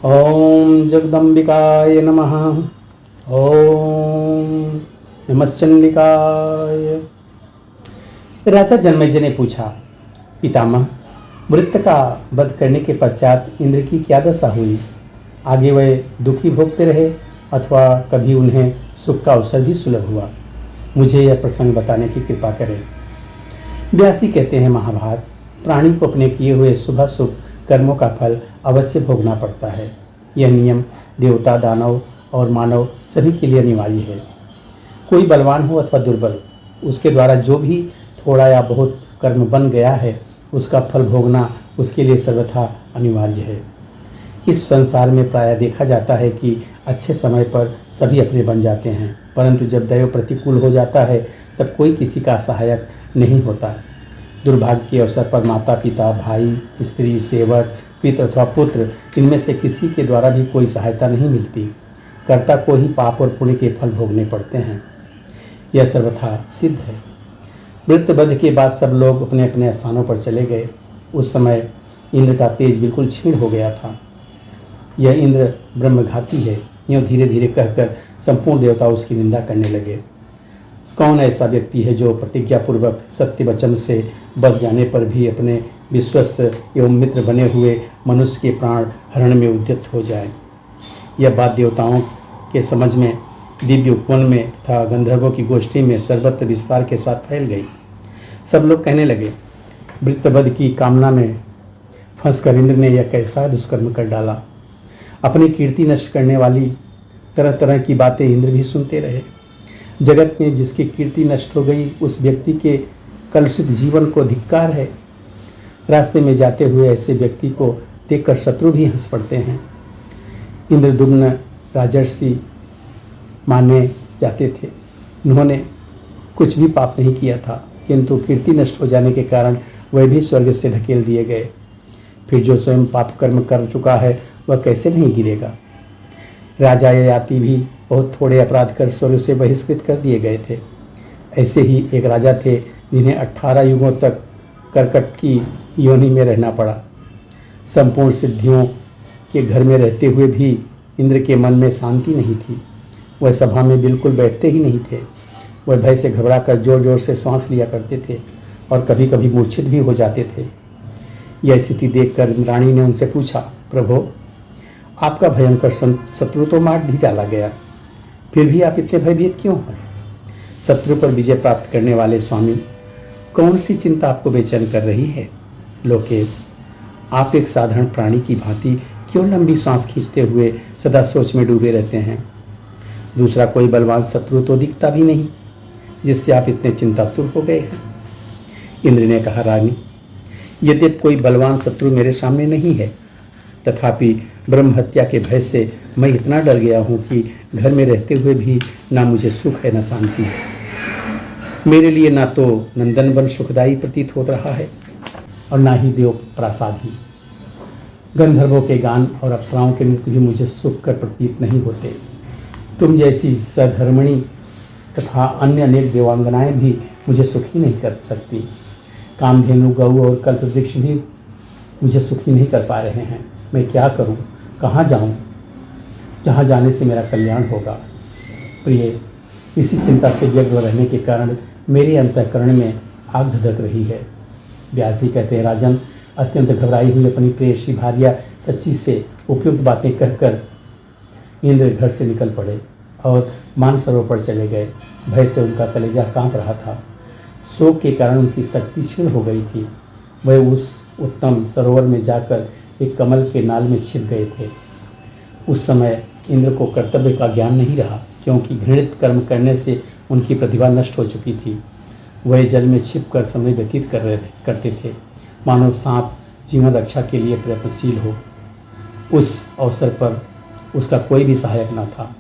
ओम जगदम्बिकाय नमः। ओम नमश्चंडिकाय। राजा जन्मेजय ने पूछा, पितामह, वृत्त का वध करने के पश्चात इंद्र की क्या दशा हुई? आगे वह दुखी भोगते रहे अथवा कभी उन्हें सुख का अवसर भी सुलभ हुआ? मुझे यह प्रसंग बताने की कृपा करें। व्यासी कहते हैं, महाभाग, प्राणी को अपने किए हुए शुभाशुभ कर्मों का फल अवश्य भोगना पड़ता है। यह नियम देवता, दानव और मानव सभी के लिए अनिवार्य है। कोई बलवान हो अथवा दुर्बल, उसके द्वारा जो भी थोड़ा या बहुत कर्म बन गया है उसका फल भोगना उसके लिए सर्वथा अनिवार्य है। इस संसार में प्रायः देखा जाता है कि अच्छे समय पर सभी अपने बन जाते हैं, परंतु जब दैव प्रतिकूल हो जाता है तब कोई किसी का सहायक नहीं होता। दुर्भाग्य के अवसर पर माता पिता, भाई, स्त्री, सेवक, पिता अथवा पुत्र, इनमें से किसी के द्वारा भी कोई सहायता नहीं मिलती। कर्ता को ही पाप और पुण्य के फल भोगने पड़ते हैं। यह सर्वथा सिद्ध है। वृत्तबद्ध के बाद सब लोग अपने अपने स्थानों पर चले गए। उस समय इंद्र का तेज बिल्कुल क्षीण हो गया था। यह इंद्र ब्रह्मघाती है, यूँ धीरे धीरे कहकर संपूर्ण देवता उसकी निंदा करने लगे। कौन ऐसा व्यक्ति है जो प्रतिज्ञापूर्वक सत्य वचन से बच जाने पर भी अपने विश्वस्त एवं मित्र बने हुए मनुष्य के प्राण हरण में उद्यत हो जाए? यह बात देवताओं के समझ में, दिव्य उपवन में तथा गंधर्वों की गोष्ठी में सर्वत्र विस्तार के साथ फैल गई। सब लोग कहने लगे, वृत्तबद्ध की कामना में फंसकर इंद्र ने यह कैसा दुष्कर्म कर डाला। अपनी कीर्ति नष्ट करने वाली तरह तरह की बातें इंद्र भी सुनते रहे। जगत में जिसकी कीर्ति नष्ट हो गई उस व्यक्ति के कलुषित जीवन को धिक्कार है। रास्ते में जाते हुए ऐसे व्यक्ति को देखकर शत्रु भी हंस पड़ते हैं। इंद्रदुम्न राजर्षि माने जाते थे। उन्होंने कुछ भी पाप नहीं किया था, किंतु कीर्ति नष्ट हो जाने के कारण वह भी स्वर्ग से ढकेल दिए गए। फिर जो स्वयं पाप कर्म कर चुका है वह कैसे नहीं गिरेगा? राजा ययाति भी बहुत थोड़े अपराध कर स्वर्ग से बहिष्कृत कर दिए गए थे। ऐसे ही एक राजा थे जिन्हें 18 युगों तक करकट की योनि में रहना पड़ा। संपूर्ण सिद्धियों के घर में रहते हुए भी इंद्र के मन में शांति नहीं थी। वह सभा में बिल्कुल बैठते ही नहीं थे। वह भय से घबराकर जोर जोर से सांस लिया करते थे और कभी कभी मूर्छित भी हो जाते थे। यह स्थिति देखकर इंद्राणी ने उनसे पूछा, प्रभो, आपका भयंकर शत्रु तो मार भी डाला गया, फिर भी आप इतने भयभीत क्यों हैं? शत्रु पर विजय प्राप्त करने वाले स्वामी, कौन सी चिंता आपको बेचैन कर रही है? लोकेश, आप एक साधारण प्राणी की भांति क्यों लंबी सांस खींचते हुए सदा सोच में डूबे रहते हैं? दूसरा कोई बलवान शत्रु तो दिखता भी नहीं जिससे आप इतने चिंतातुर हो गए हैं। इंद्र ने कहा, रानी, यद्यपि कोई बलवान शत्रु मेरे सामने नहीं है, तथापि ब्रह्म हत्या के भय से मैं इतना डर गया हूँ कि घर में रहते हुए भी ना मुझे सुख है न शांति है। मेरे लिए ना तो नंदन वन सुखदायी प्रतीत हो रहा है और ना ही देव प्रासाद ही। गंधर्वों के गान और अप्सराओं के नृत्य भी मुझे सुख कर प्रतीत नहीं होते। तुम जैसी सधर्मिणी तथा अन्य अनेक देवांगनाएं भी मुझे सुखी नहीं कर सकती। कामधेनु, गऊ और कल्पवृक्ष भी मुझे सुखी नहीं कर पा रहे हैं। मैं क्या करूं? कहाँ जाऊं? जहाँ जाने से मेरा कल्याण होगा। प्रिय, इसी चिंता से व्यग्र रहने के कारण मेरे अंतःकरण में आग धधक रही है। व्यासी कहते हैं, राजन, अत्यंत घबराई हुई अपनी प्रेयसी भार्या सची से उपयुक्त बातें कहकर इंद्र घर से निकल पड़े और मानसरोवर पर चले गए। भय से उनका कलेजा कांप रहा था। शोक के कारण उनकी शक्ति क्षीण हो गई थी। वह उस उत्तम सरोवर में जाकर एक कमल के नाल में छिप गए थे। उस समय इंद्र को कर्तव्य का ज्ञान नहीं रहा, क्योंकि घृणित कर्म करने से उनकी प्रतिभा नष्ट हो चुकी थी। वह जल में छिपकर समय व्यतीत करते थे, मानो सांप जीवन रक्षा के लिए प्रयत्नशील हो। उस अवसर पर उसका कोई भी सहायक न था।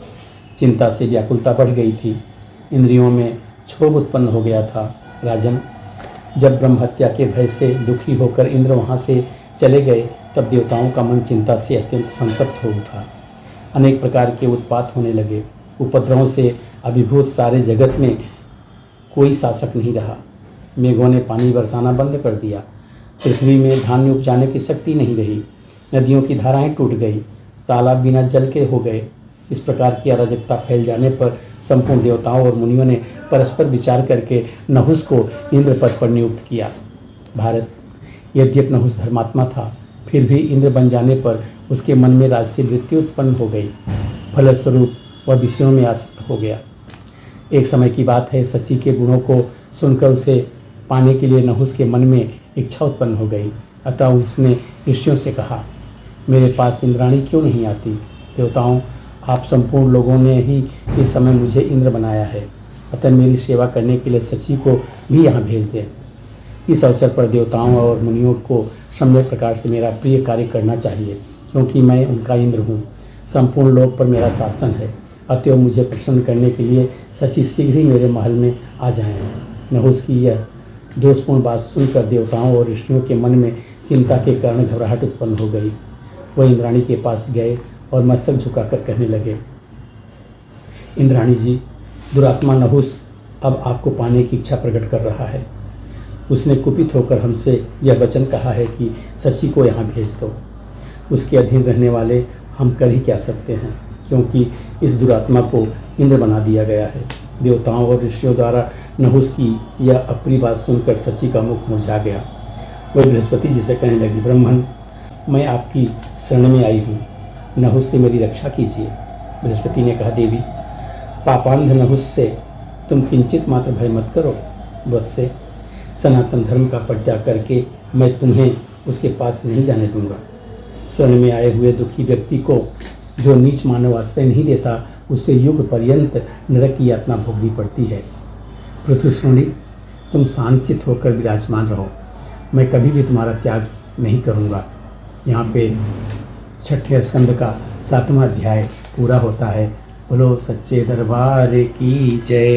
चिंता से व्याकुलता बढ़ गई थी। इंद्रियों में क्षोभ उत्पन्न हो गया था। राजन, जब ब्रह्म हत्या के भय से दुखी होकर इंद्र वहाँ से चले गए तब देवताओं का मन चिंता से अत्यंत संतप्त हो उठा। अनेक प्रकार के उत्पात होने लगे। उपद्रवों से अभिभूत सारे जगत में कोई शासक नहीं रहा। मेघों ने पानी बरसाना बंद कर दिया। पृथ्वी में धान्य उपजाने की शक्ति नहीं रही। नदियों की धाराएं टूट गई। तालाब बिना जल के हो गए। इस प्रकार की अराजकता फैल जाने पर संपूर्ण देवताओं और मुनियों ने परस्पर विचार करके नहुस को इंद्र पद पर नियुक्त किया। भारत, यद्यपि नहुस धर्मात्मा था, फिर भी इंद्र बन जाने पर उसके मन में राजसी वृत्ति उत्पन्न हो गई। फलस्वरूप वह विषयों में आसक्त हो गया। एक समय की बात है, शची के गुणों को सुनकर उसे पाने के लिए नहुस के मन में इच्छा उत्पन्न हो गई। अतः उसने ऋषियों से कहा, मेरे पास इंद्राणी क्यों नहीं आती? देवताओं, आप संपूर्ण लोगों ने ही इस समय मुझे इंद्र बनाया है, अतः मेरी सेवा करने के लिए शची को भी यहाँ भेज दें। इस अवसर पर देवताओं और मुनियों को सम्यक प्रकार से मेरा प्रिय कार्य करना चाहिए, क्योंकि मैं उनका इंद्र हूँ। संपूर्ण लोक पर मेरा शासन है, अतएव मुझे प्रसन्न करने के लिए शची शीघ्र ही मेरे महल में आ जाएं। नहुस की यह दोषपूर्ण बात सुनकर देवताओं और ऋषियों के मन में चिंता के कारण घबराहट उत्पन्न हो गई। वह इंद्राणी के पास गए और मस्तक झुकाकर कहने लगे, इंद्राणी जी, दुरात्मा नहुस अब आपको पाने की इच्छा प्रकट कर रहा है। उसने कुपित होकर हमसे यह वचन कहा है कि शची को यहाँ भेज दो। उसके अधीन रहने वाले हम कर ही क्या सकते हैं, क्योंकि इस दुरात्मा को इंद्र बना दिया गया है। देवताओं और ऋषियों द्वारा नहुस की यह अप्रिय बात सुनकर शची का मुख मुरझा गया। वह बृहस्पति जी से कहने लगी, ब्रह्मन, मैं आपकी शरण में आई हूँ, नहुस से मेरी रक्षा कीजिए। बृहस्पति ने कहा, देवी, पापांध नहुस से तुम किंचित मात्र भय मत करो। वत्से, सनातन धर्म का परित्याग करके मैं तुम्हें उसके पास नहीं जाने दूंगा। शरण में आए हुए दुखी व्यक्ति को जो नीच मानव आश्रय नहीं देता, उसे युग पर्यंत नरक की यातना भोगनी पड़ती है। पृथ्वी, तुम शांतचित्त होकर विराजमान रहो, मैं कभी भी तुम्हारा त्याग नहीं करूँगा। यहाँ पे 6ठे स्कंद का 7वां अध्याय पूरा होता है। बोलो सच्चे दरबार की जय।